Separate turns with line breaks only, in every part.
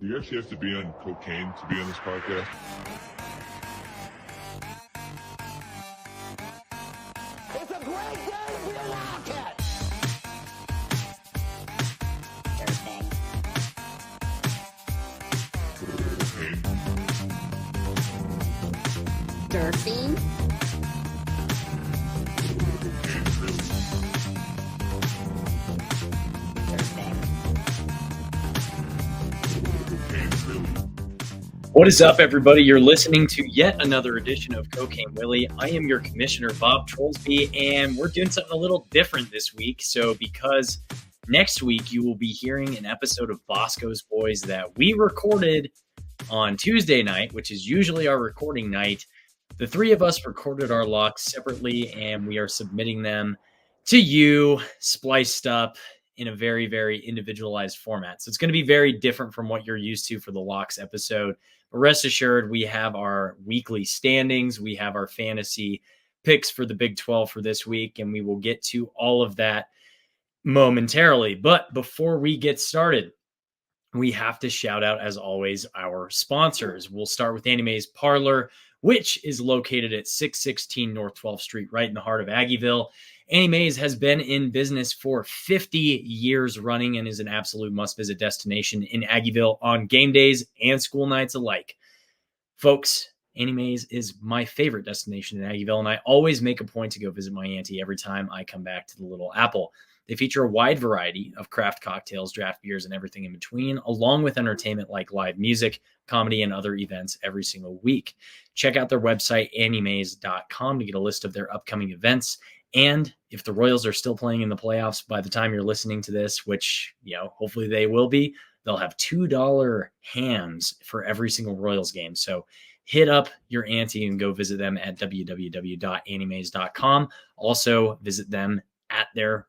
Do you actually have to be on cocaine to be on this podcast?
It's a great day to be a Wildcat!
Cocaine.
Durfing.
What is up, everybody? You're listening to yet another edition of Cocaine Willie. I am your commissioner, Bob Trollsby, and we're doing something a little different this week. So because next week you will be hearing an episode of Boscoe's Boys that we recorded on Tuesday night, which is usually our recording night. The three of us recorded our locks separately, and we are submitting them to you, spliced up in a very, very individualized format. So it's going to be very different from what you're used to for the locks episode. But rest assured, we have our weekly standings. We have our fantasy picks for the Big 12 for this week, and we will get to all of that momentarily. But before we get started, we have to shout out, as always, our sponsors. We'll start with Anime's Parlor, which is located at 616 North 12th Street, right in the heart of Aggieville. Annie Mae's has been in business for 50 years running and is an absolute must-visit destination in Aggieville on game days and school nights alike. Folks, Annie Mae's is my favorite destination in Aggieville, and I always make a point to go visit my auntie every time I come back to the Little Apple. They feature a wide variety of craft cocktails, draft beers, and everything in between, along with entertainment like live music, comedy, and other events every single week. Check out their website, anniemays.com, to get a list of their upcoming events. And if the Royals are still playing in the playoffs by the time you're listening to this, which, hopefully they will be, they'll have $2 hams for every single Royals game. So hit up your auntie and go visit them at www.animays.com. Also visit them at their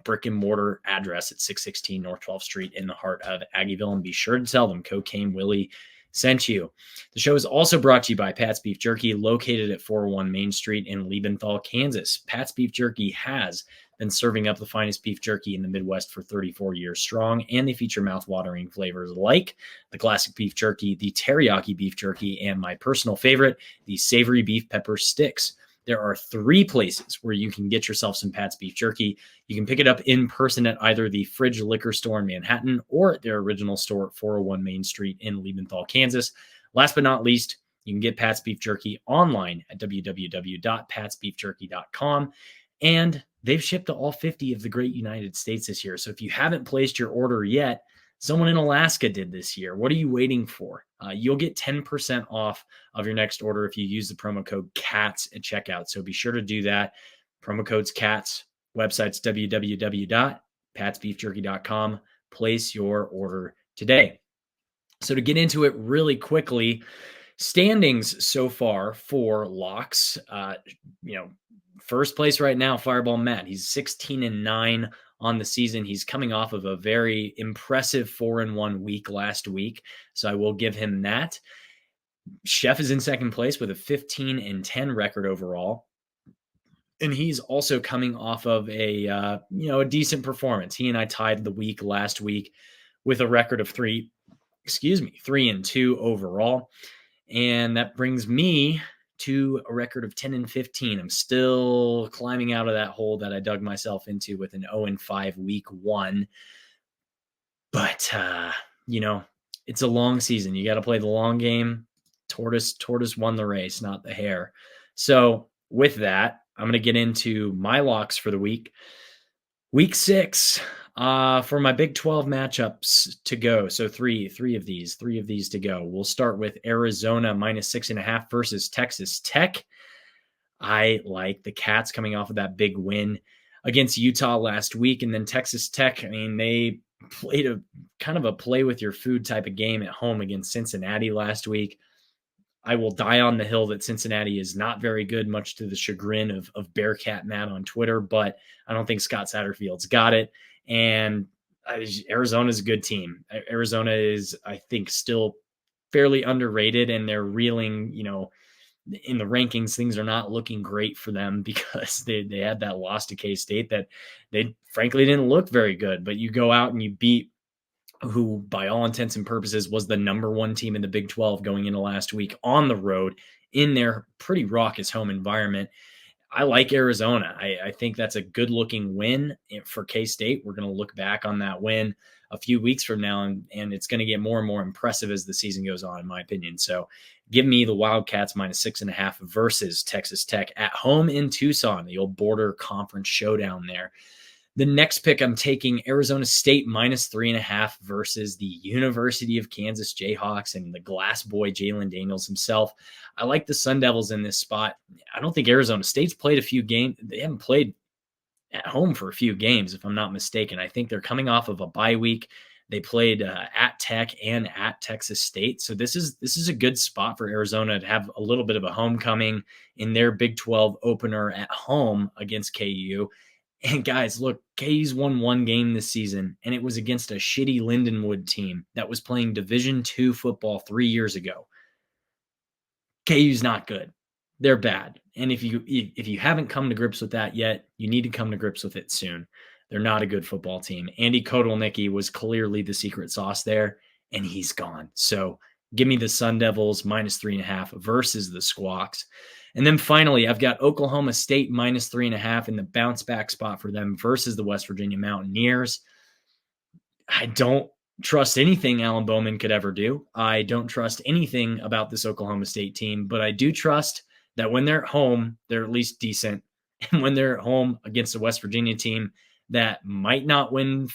brick and mortar address at 616 North 12th Street in the heart of Aggieville, and be sure to tell them Cocaine Willie sent you. The show is also brought to you by Pat's Beef Jerky, located at 401 Main Street in Liebenthal, Kansas. Pat's Beef Jerky has been serving up the finest beef jerky in the Midwest for 34 years strong, and they feature mouth-watering flavors like the classic beef jerky, the teriyaki beef jerky, and my personal favorite, the savory beef pepper sticks. There are 3 places where you can get yourself some Pat's Beef Jerky. You can pick it up in person at either the Fridge Liquor Store in Manhattan or at their original store at 401 Main Street in Liebenthal, Kansas. Last but not least, you can get Pat's Beef Jerky online at www.patsbeefjerky.com. And they've shipped to all 50 of the great United States this year. So if you haven't placed your order yet, someone in Alaska did this year. What are you waiting for? You'll get 10% off of your next order if you use the promo code CATS at checkout. So be sure to do that. Promo code's CATS. Website's www.patsbeefjerky.com. Place your order today. So to get into it really quickly, standings so far for locks. First place right now, Fireball Matt. He's 16-9 on the season. He's coming off of a very impressive 4-1 week last week, so I will give him that. Chef is in second place with a 15-10 record overall, and he's also coming off of a decent performance. He and I tied the week last week with a record of 3-2 overall, and that brings me to a record of 10-15. I'm still climbing out of that hole that I dug myself into with an 0-5 week 1. But, it's a long season. You got to play the long game. Tortoise won the race, not the hare. So with that, I'm going to get into my locks for the week. Week 6 for my Big 12 matchups to go. So three of these to go. We'll start with Arizona -6.5 versus Texas Tech. I like the Cats coming off of that big win against Utah last week. And then Texas Tech, they played a kind of a play with your food type of game at home against Cincinnati last week. I will die on the hill that Cincinnati is not very good, much to the chagrin of Bearcat Matt on Twitter, but I don't think Scott Satterfield's got it. And Arizona's a good team. Arizona is, I think, still fairly underrated, and they're reeling, in the rankings, things are not looking great for them because they had that loss to K-State that they frankly didn't look very good. But you go out and you beat who by all intents and purposes was the number one team in the Big 12 going into last week on the road in their pretty raucous home environment. I like Arizona. I think that's a good looking win for K-State. We're going to look back on that win a few weeks from now, and it's going to get more and more impressive as the season goes on, in my opinion. So give me the Wildcats -6.5 versus Texas Tech at home in Tucson, the old border conference showdown there. The next pick, I'm taking Arizona State -3.5 versus the University of Kansas Jayhawks and the glass boy Jalen Daniels himself. I like the Sun Devils in this spot. I don't think Arizona State's played a few games. They haven't played at home for a few games, if I'm not mistaken. I think they're coming off of a bye week. They played at Tech and at Texas State. So this is a good spot for Arizona to have a little bit of a homecoming in their Big 12 opener at home against KU. And guys, look, KU's won one game this season, and it was against a shitty Lindenwood team that was playing Division II football 3 years ago. KU's not good. They're bad. And if you haven't come to grips with that yet, you need to come to grips with it soon. They're not a good football team. Andy Kotelnicki was clearly the secret sauce there, and he's gone. So give me the Sun Devils -3.5 versus the Squawks. And then finally, I've got Oklahoma State -3.5 in the bounce back spot for them versus the West Virginia Mountaineers. I don't trust anything Alan Bowman could ever do. I don't trust anything about this Oklahoma State team, but I do trust that when they're at home, they're at least decent. And when they're at home against a West Virginia team that might not win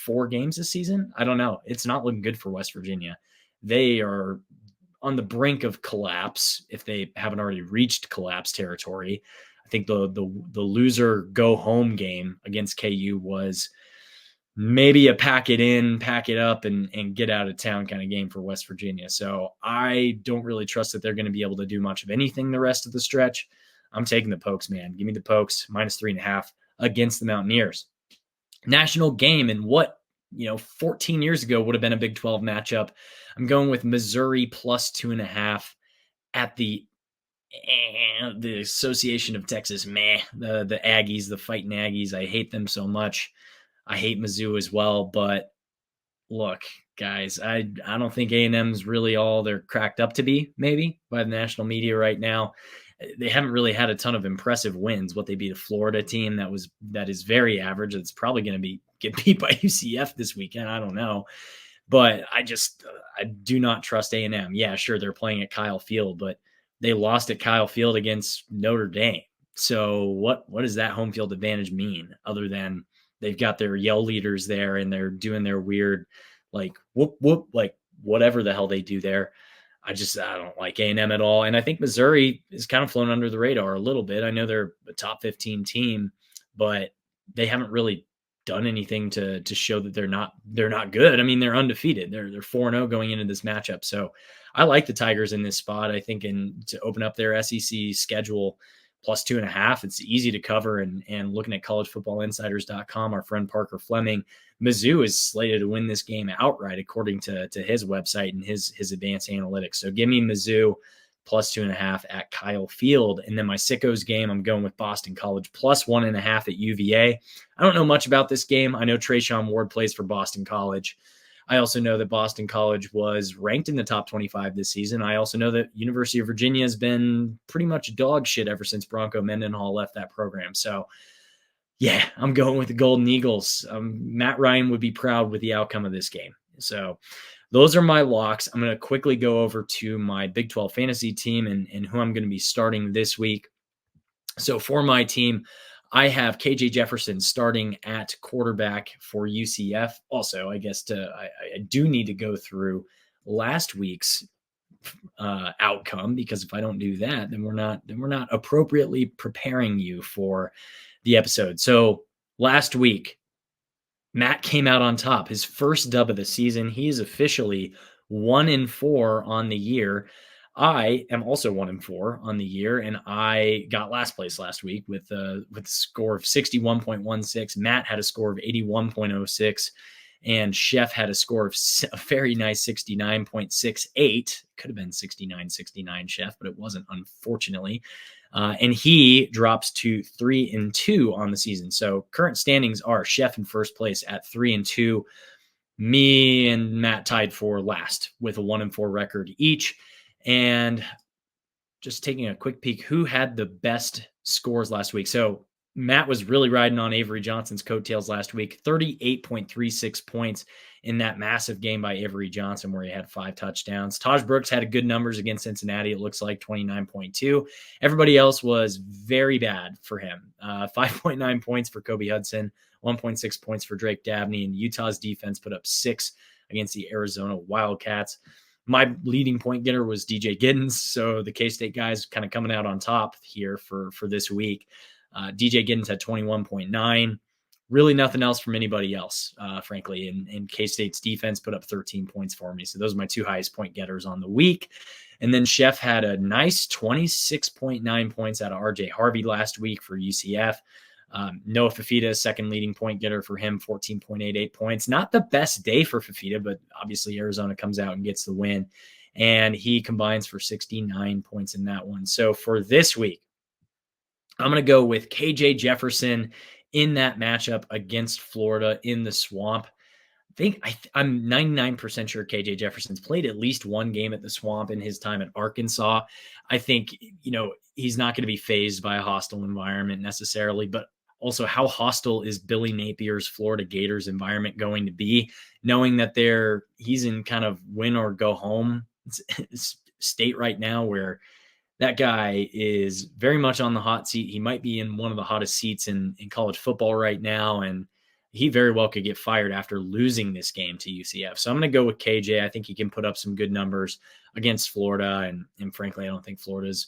4 games this season, I don't know. It's not looking good for West Virginia. They are on the brink of collapse if they haven't already reached collapse territory. I think the loser go home game against KU was maybe a pack it in, pack it up, and get out of town kind of game for West Virginia. So I don't really trust that they're going to be able to do much of anything the rest of the stretch. I'm taking the Pokes, man. Give me the Pokes -3.5 against the Mountaineers. National game, and what 14 years ago would have been a Big 12 matchup. I'm going with Missouri +2.5 at the Association of Texas. The Aggies, the fighting Aggies. I hate them so much. I hate Mizzou as well. But look, guys, I don't think A&M's really all they're cracked up to be, maybe, by the national media right now. They haven't really had a ton of impressive wins. What they beat a Florida team that is very average. It's probably going to get beat by UCF this weekend. I don't know. But I do not trust A&M. Yeah, sure, they're playing at Kyle Field, but they lost at Kyle Field against Notre Dame. So what does that home field advantage mean other than they've got their yell leaders there and they're doing their weird, like, whoop, whoop, like whatever the hell they do there. I don't like A&M at all. And I think Missouri is kind of flown under the radar a little bit. I know they're a top 15 team, but they haven't really done anything to show that they're not good. I mean, they're undefeated. They're 4-0 going into this matchup. So I like the Tigers in this spot. I think to open up their SEC schedule +2.5, it's easy to cover. And looking at collegefootballinsiders.com, our friend Parker Fleming, Mizzou is slated to win this game outright, according to his website and his advanced analytics. So give me Mizzou +2.5 at Kyle Field. And then my sickos game, I'm going with Boston College +1.5 at UVA. I don't know much about this game. I know Trayshawn Ward plays for Boston College. I also know that Boston College was ranked in the top 25 this season. I also know that University of Virginia has been pretty much dog shit ever since Bronco Mendenhall left that program. So yeah, I'm going with the Golden Eagles. Matt Ryan would be proud with the outcome of this game. So those are my locks. I'm going to quickly go over to my Big 12 fantasy team and who I'm going to be starting this week. So for my team, I have KJ Jefferson starting at quarterback for UCF. Also, I guess I do need to go through last week's outcome, because if I don't do that, then we're not appropriately preparing you for the episode. So last week, Matt came out on top. His first dub of the season. He is officially 1-4 on the year. I am also 1-4 on the year, and I got last place last week with a score of 61.16. Matt had a score of 81.06, and Chef had a score of a very nice 69.68. Could have been 69.69, Chef, but it wasn't, unfortunately. And he drops to 3-2 on the season. So current standings are Chef in first place at 3-2. Me and Matt tied for last with a 1-4 record each. And just taking a quick peek, who had the best scores last week? So Matt was really riding on Avery Johnson's coattails last week, 38.36 points in that massive game by Avery Johnson where he had 5 touchdowns. Taj Brooks had good numbers against Cincinnati. It looks like 29.2. Everybody else was very bad for him. 5.9 points for Kobe Hudson, 1.6 points for Drake Dabney, and Utah's defense put up 6 against the Arizona Wildcats. My leading point getter was DJ Giddens. So the K-State guys kind of coming out on top here for this week. DJ Giddens had 21.9. Really nothing else from anybody else, frankly. And K-State's defense put up 13 points for me. So those are my 2 highest point getters on the week. And then Chef had a nice 26.9 points out of RJ Harvey last week for UCF. Noah Fafita, second leading point getter for him, 14.88 points. Not the best day for Fafita, but obviously Arizona comes out and gets the win. And he combines for 69 points in that one. So for this week, I'm going to go with KJ Jefferson in that matchup against Florida in the Swamp. I'm 99% sure KJ Jefferson's played at least one game at the Swamp in his time at Arkansas. I think, he's not going to be fazed by a hostile environment necessarily, but also how hostile is Billy Napier's Florida Gators environment going to be, knowing that he's in kind of win or go home state right now where that guy is very much on the hot seat. He might be in one of the hottest seats in college football right now. And he very well could get fired after losing this game to UCF. So I'm going to go with KJ. I think he can put up some good numbers against Florida. And frankly, I don't think Florida's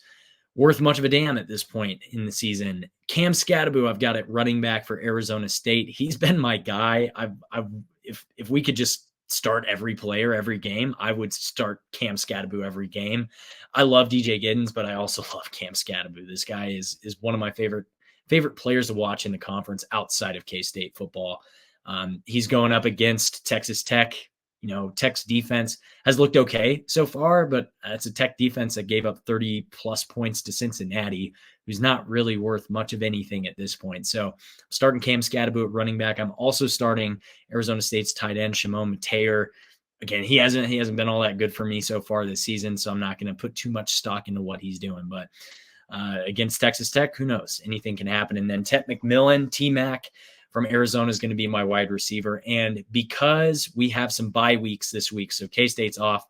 worth much of a damn at this point in the season. Cam Scadaboo, I've got it running back for Arizona State. He's been my guy. If we could just start every player every game, I would start Cam Scadaboo every game. I love DJ Giddens, but I also love Cam Scadaboo. This guy is one of my favorite players to watch in the conference outside of K-State football. He's going up against Texas Tech. Tech's defense has looked okay so far, but it's a Tech defense that gave up 30 plus points to Cincinnati, who's not really worth much of anything at this point. So I'm starting Cam Scadaboo at running back. I'm also starting Arizona State's tight end, Shimon Mateer. Again, he hasn't been all that good for me so far this season, so I'm not going to put too much stock into what he's doing. But against Texas Tech, who knows? Anything can happen. And then Tet McMillan, T-Mac from Arizona is going to be my wide receiver. And because we have some bye weeks this week, so K-State's off,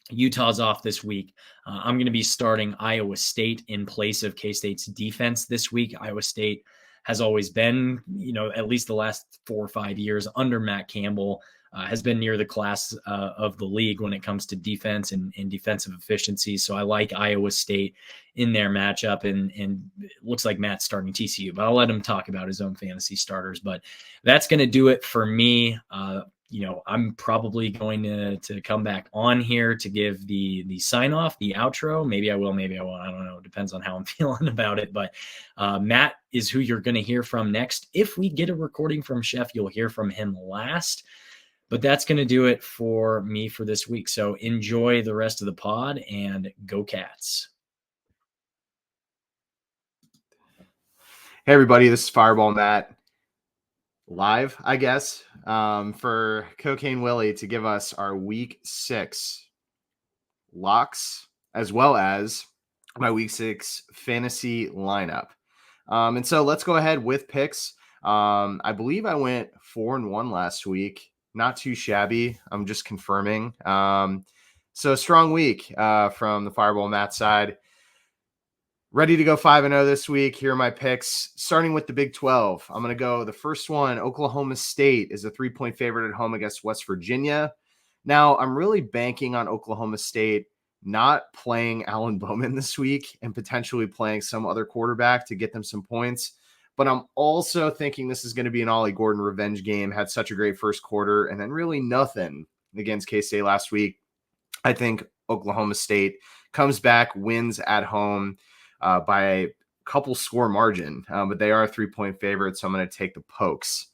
Utah's off this week, I'm going to be starting Iowa State in place of K-State's defense this week. Iowa State has always been, at least the last 4 or 5 years under Matt Campbell, has been near the class of the league when it comes to defense and defensive efficiency. So I like Iowa State in their matchup, and it looks like Matt's starting TCU, but I'll let him talk about his own fantasy starters. But that's going to do it for me. I'm probably going to come back on here to give the sign off, the outro. Maybe I will, maybe I won't. I don't know. It depends on how I'm feeling about it. But Matt is who you're going to hear from next. If we get a recording from Chef, you'll hear from him last. But that's going to do it for me for this week. So enjoy the rest of the pod and go Cats.
Hey, everybody. This is Fireball Matt. Live, I guess, for Cocaine Willie to give us our week 6 locks, as well as my week 6 fantasy lineup. And so let's go ahead with picks. I believe I went 4-1 last week. Not too shabby. I'm just confirming. So strong week from the Fireball Matt side. Ready to go 5-0 this week. Here are my picks. Starting with the Big 12. I'm going to go the first one. Oklahoma State is a 3-point favorite at home against West Virginia. Now, I'm really banking on Oklahoma State not playing Alan Bowman this week and potentially playing some other quarterback to get them some points. But I'm also thinking this is going to be an Ollie Gordon revenge game. Had such a great first quarter and then really nothing against K-State last week. I think Oklahoma State comes back, wins at home by a couple score margin, but they are a 3-point favorite, so I'm going to take the Pokes.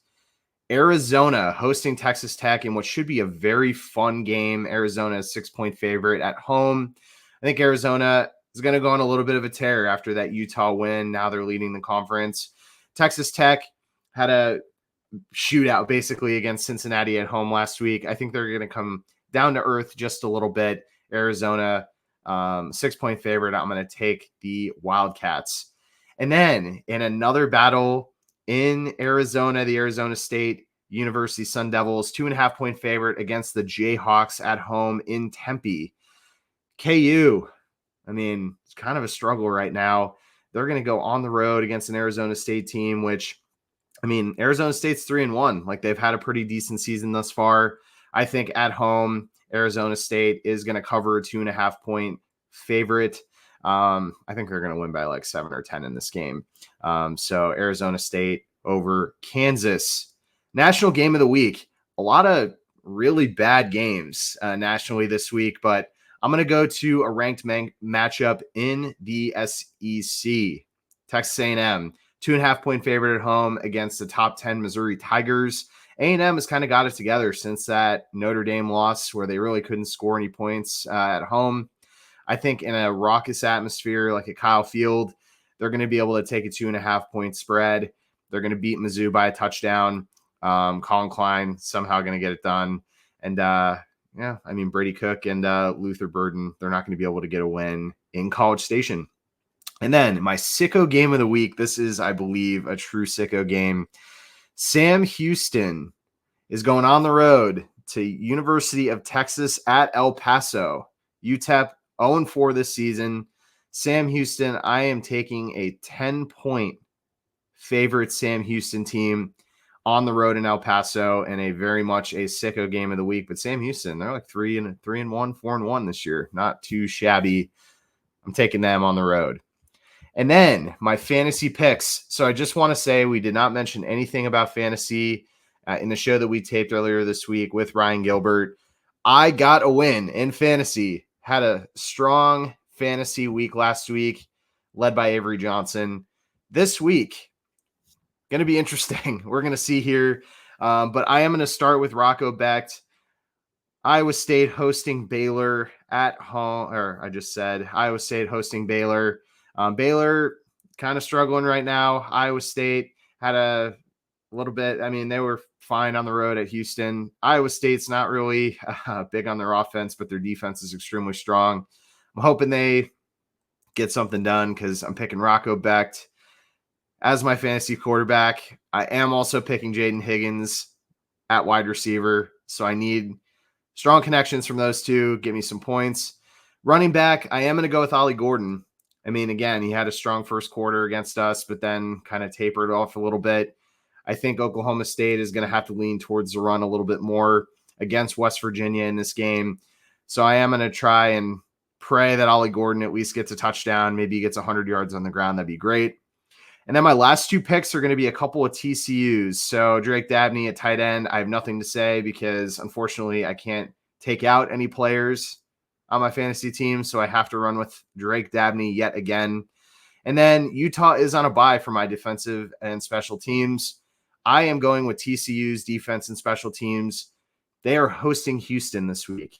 Arizona hosting Texas Tech in what should be a very fun game. Arizona is 6-point favorite at home. I think Arizona is going to go on a little bit of a tear after that Utah win. Now they're leading the conference. Texas Tech had a shootout basically against Cincinnati at home last week. I think they're going to come down to earth just a little bit. Arizona, 6-point favorite. I'm going to take the Wildcats. And then in another battle in Arizona, the Arizona State University Sun Devils, 2.5-point favorite against the Jayhawks at home in Tempe. KU, I mean, it's kind of a struggle right now. They're going to go on the road against an Arizona State team, which, I mean, Arizona State's 3-1. Like, they've had a pretty decent season thus far. I think at home, Arizona State is going to cover a 2.5-point favorite. I think they're going to win by like 7 or 10 in this game. So Arizona State over Kansas. National game of the week. A lot of really bad games nationally this week, but I'm going to go to a ranked matchup in the SEC. Texas A&M, 2.5-point favorite at home against the top 10 Missouri Tigers. A&M has kind of got it together since that Notre Dame loss where they really couldn't score any points at home. I think in a raucous atmosphere like at Kyle Field, they're going to be able to take a 2.5-point spread. They're going to beat Mizzou by a touchdown. Colin Klein somehow going to get it done. And yeah, I mean, Brady Cook and Luther Burden, they're not going to be able to get a win in College Station. And then my sicko game of the week. This is, I believe, a true sicko game. Sam Houston is going on the road to University of Texas at El Paso. UTEP 0-4 this season. Sam Houston, I am taking a 10-point favorite Sam Houston team on the road in El Paso, and a very much a sicko game of the week. But Sam Houston, they're like 3-1, 4-1 this year. Not too shabby. I'm taking them on the road. And then my fantasy picks. So I just want to say we did not mention anything about fantasy in the show that we taped earlier this week with Ryan Gilbert. I got a win in fantasy. Had a strong fantasy week last week, led by Avery Johnson. This week, going to be interesting. We're going to see here. But I am going to start with Rocco Becht. Iowa State hosting Baylor at home. Or I just said Iowa State hosting Baylor. Baylor kind of struggling right now. Iowa State had a little bit. I mean, they were fine on the road at Houston. Iowa State's not really big on their offense, but their defense is extremely strong. I'm hoping they get something done because I'm picking Rocco Becht as my fantasy quarterback. I am also picking Jaden Higgins at wide receiver. So I need strong connections from those two. Give me some points. Running back, I am going to go with Ollie Gordon. I mean, again, he had a strong first quarter against us, but then kind of tapered off a little bit. I think Oklahoma State is going to have to lean towards the run a little bit more against West Virginia in this game. So I am going to try and pray that Ollie Gordon at least gets a touchdown. Maybe he gets 100 yards on the ground. That'd be great. And then my last two picks are going to be a couple of TCUs. So Drake Dabney at tight end, I have nothing to say because unfortunately I can't take out any players on my fantasy team. So I have to run with Drake Dabney yet again. And then Utah is on a bye for my defensive and special teams. I am going with TCU's defense and special teams. They are hosting Houston this week.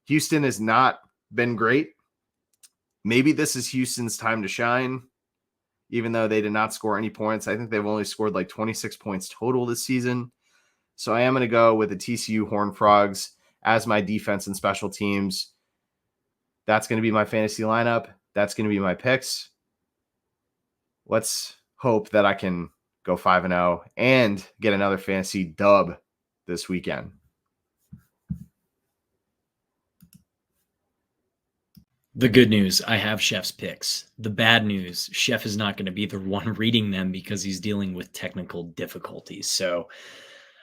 Houston has not been great. Maybe this is Houston's time to shine, even though they did not score any points. I think they've only scored like 26 points total this season. So I am going to go with the TCU Horned Frogs as my defense and special teams. That's going to be my fantasy lineup. That's going to be my picks. Let's hope that I can go 5-0 and get another fantasy dub this weekend.
The good news, I have Chef's picks. The bad news, Chef is not going to be the one reading them because he's dealing with technical difficulties. So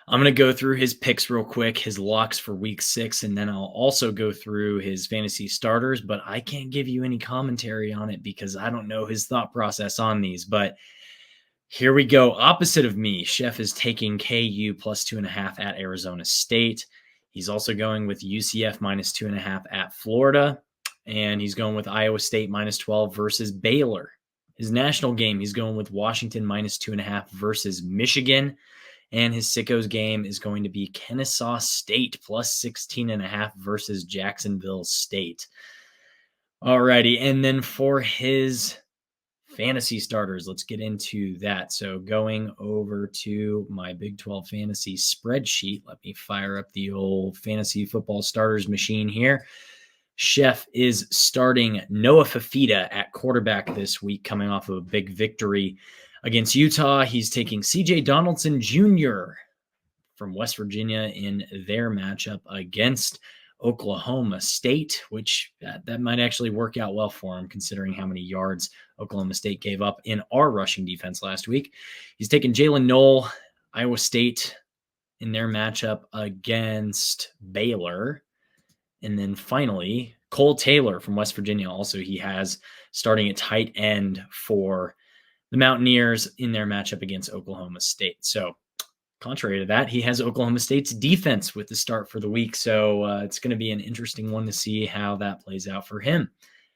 I'm going to go through his picks real quick, his locks for week 6, and then I'll also go through his fantasy starters, but I can't give you any commentary on it because I don't know his thought process on these. But here we go. Opposite of me, Chef is taking KU plus 2.5 at Arizona State. He's also going with UCF minus 2.5 at Florida. And he's going with Iowa State minus 12 versus Baylor. His national game, he's going with Washington minus 2.5 versus Michigan. And his sickos game is going to be Kennesaw State plus 16.5 versus Jacksonville State. Alrighty, and then for his fantasy starters. Let's get into that. So going over to my Big 12 fantasy spreadsheet, let me fire up the old fantasy football starters machine here. Chef is starting Noah Fafita at quarterback this week, coming off of a big victory against Utah. He's taking CJ Donaldson Jr. from West Virginia in their matchup against Oklahoma State, which that might actually work out well for him, considering how many yards Oklahoma State gave up in our rushing defense last week. He's taken Jalen Knoll, Iowa State, in their matchup against Baylor. And then finally, Cole Taylor from West Virginia. Also, he has starting at tight end for the Mountaineers in their matchup against Oklahoma State. So contrary to that, he has Oklahoma State's defense with the start for the week. So it's going to be an interesting one to see how that plays out for him.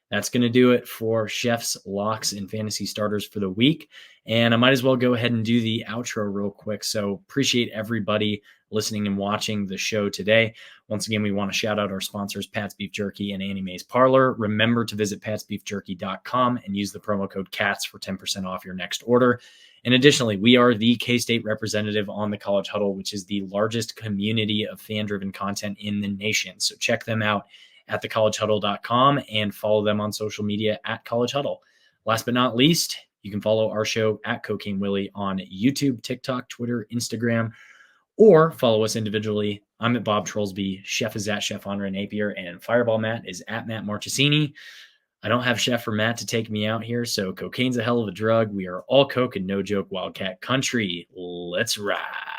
That's going to do it for Chef's locks and fantasy starters for the week. And I might as well go ahead and do the outro real quick. So appreciate everybody listening and watching the show today. Once again, we want to shout out our sponsors, Pat's Beef Jerky and Annie Mae's Parlor. Remember to visit patsbeefjerky.com and use the promo code CATS for 10% off your next order. And additionally, we are the K-State representative on the College Huddle, which is the largest community of fan-driven content in the nation. So check them out at thecollegehuddle.com and follow them on social media at College Huddle. Last but not least, you can follow our show at Cocaine Willie on YouTube, TikTok, Twitter, Instagram, or follow us individually. I'm at Bob Trollsby, Chef is at Chef Andre Napier, and Fireball Matt is at Matt Marchesini. I don't have Chef or Matt to take me out here, so cocaine's a hell of a drug. We are all coke and no joke Wildcat country. Let's ride.